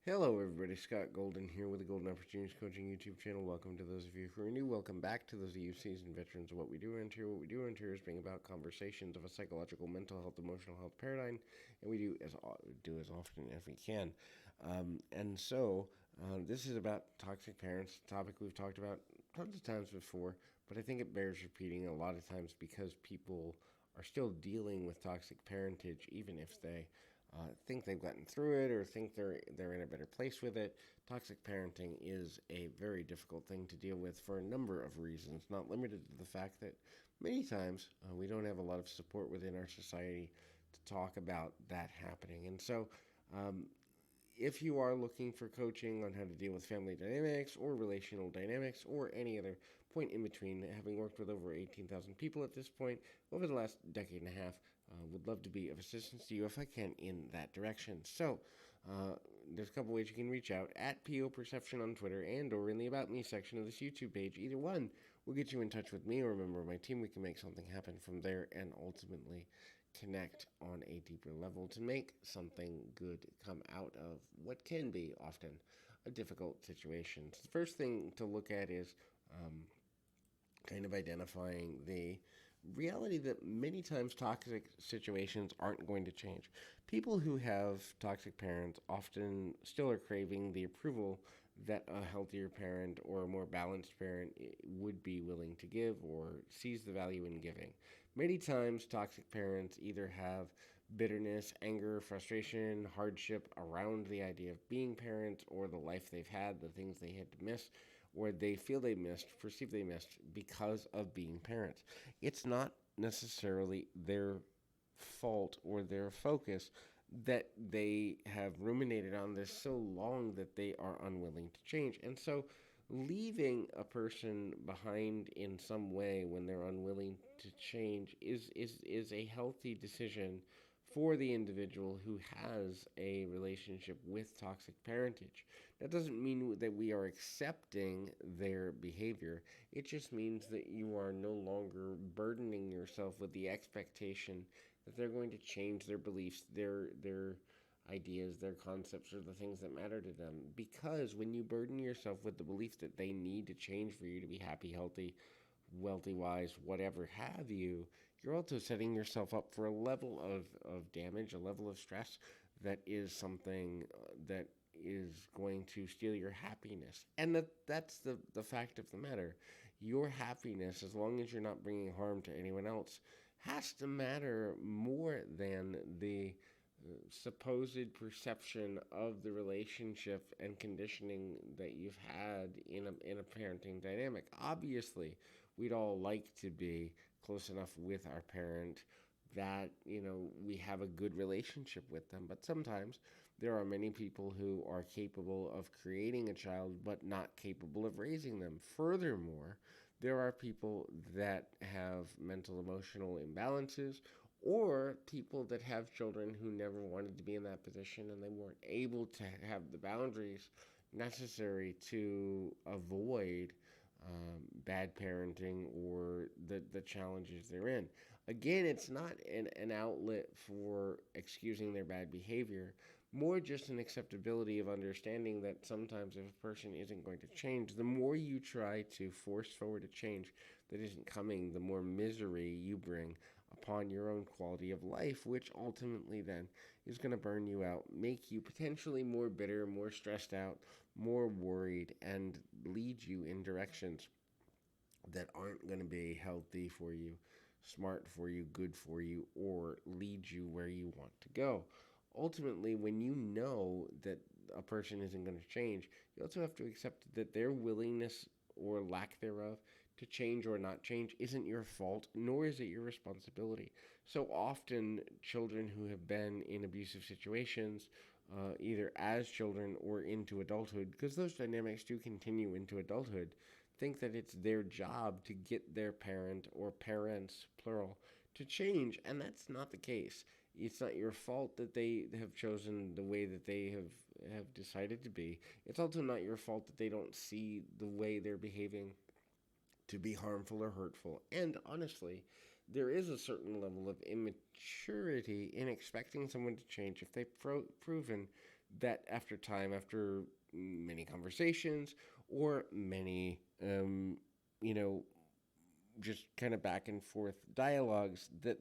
Hello, everybody. Scott Golden here with the Golden Opportunities Coaching YouTube channel. Welcome to those of you who are new. Welcome back to those of you seasoned veterans of what we do around here. What we do around here is bring about conversations of a psychological, mental health, emotional health paradigm, and we do as often as we can. This is about toxic parents, a topic we've talked about tons of times before, but I think it bears repeating a lot of times because people are still dealing with toxic parentage, even if they think they've gotten through it or think they're in a better place with it. Toxic parenting is a very difficult thing to deal with for a number of reasons, not limited to the fact that many times we don't have a lot of support within our society to talk about that happening. Um, if you are looking for coaching on how to deal with family dynamics or relational dynamics or any other point in between, having worked with over 18,000 people at this point over the last decade and a half, would love to be of assistance to you if I can in that direction. There's a couple ways you can reach out at PO Perception on Twitter and or in the About Me section of this YouTube page. Either one will get you in touch with me or a member of my team. We can make something happen from there and ultimately connect on a deeper level to make something good come out of what can be often a difficult situation. So the first thing to look at is um, kind of identifying the reality that many times toxic situations aren't going to change. People who have toxic parents often still are craving the approval that a healthier parent or a more balanced parent would be willing to give or sees the value in giving. Many times, toxic parents either have bitterness, anger, frustration, hardship around the idea of being parents or the life they've had, the things they had to miss, or they feel they missed, perceive they missed because of being parents. It's not necessarily their fault or their focus that they have ruminated on this so long that they are unwilling to change. And so leaving a person behind in some way when they're unwilling to change is a healthy decision for the individual who has a relationship with toxic parentage. That doesn't mean that we are accepting their behavior. It just means that you are no longer burdening yourself with the expectation that they're going to change their beliefs, their ideas, their concepts, or the things that matter to them. Because when you burden yourself with the belief that they need to change for you to be happy, healthy, wealthy, wise, whatever have you, you're also setting yourself up for a level of damage, a level of stress that is something that is going to steal your happiness. And that's the fact of the matter. Your happiness, as long as you're not bringing harm to anyone else, has to matter more than the supposed perception of the relationship and conditioning that you've had in a parenting dynamic. Obviously, we'd all like to be close enough with our parent that we have a good relationship with them, but sometimes there are many people who are capable of creating a child but not capable of raising them. Furthermore, there are people that have mental emotional imbalances or people that have children who never wanted to be in that position and they weren't able to have the boundaries necessary to avoid bad parenting or the challenges they're in. Again, it's not an outlet for excusing their bad behavior, more just an acceptability of understanding that sometimes if a person isn't going to change, the more you try to force forward a change that isn't coming, the more misery you bring upon your own quality of life, which ultimately then is going to burn you out, make you potentially more bitter, more stressed out, more worried, and lead you in directions that aren't going to be healthy for you, smart for you, good for you, or lead you where you want to go. Ultimately, when you know that a person isn't going to change, you also have to accept that their willingness or lack thereof to change or not change isn't your fault, nor is it your responsibility. So often, children who have been in abusive situations, either as children or into adulthood, because those dynamics do continue into adulthood, think that it's their job to get their parent or parents, plural, to change, and that's not the case. It's not your fault that they have chosen the way that they have decided to be. It's also not your fault that they don't see the way they're behaving to be harmful or hurtful. And honestly, there is a certain level of immaturity in expecting someone to change if they've proven that after time, after many conversations or many, you know, just kind of back and forth dialogues, that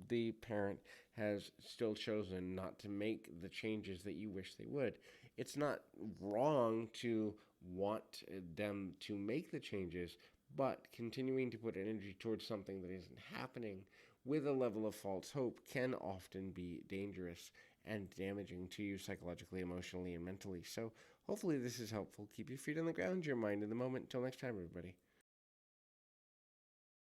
the parent has still chosen not to make the changes that you wish they would. It's not wrong to want them to make the changes, but continuing to put energy towards something that isn't happening with a level of false hope can often be dangerous and damaging to you psychologically, emotionally, and mentally. So, hopefully, this is helpful. Keep your feet on the ground, your mind in the moment. Until next time, everybody.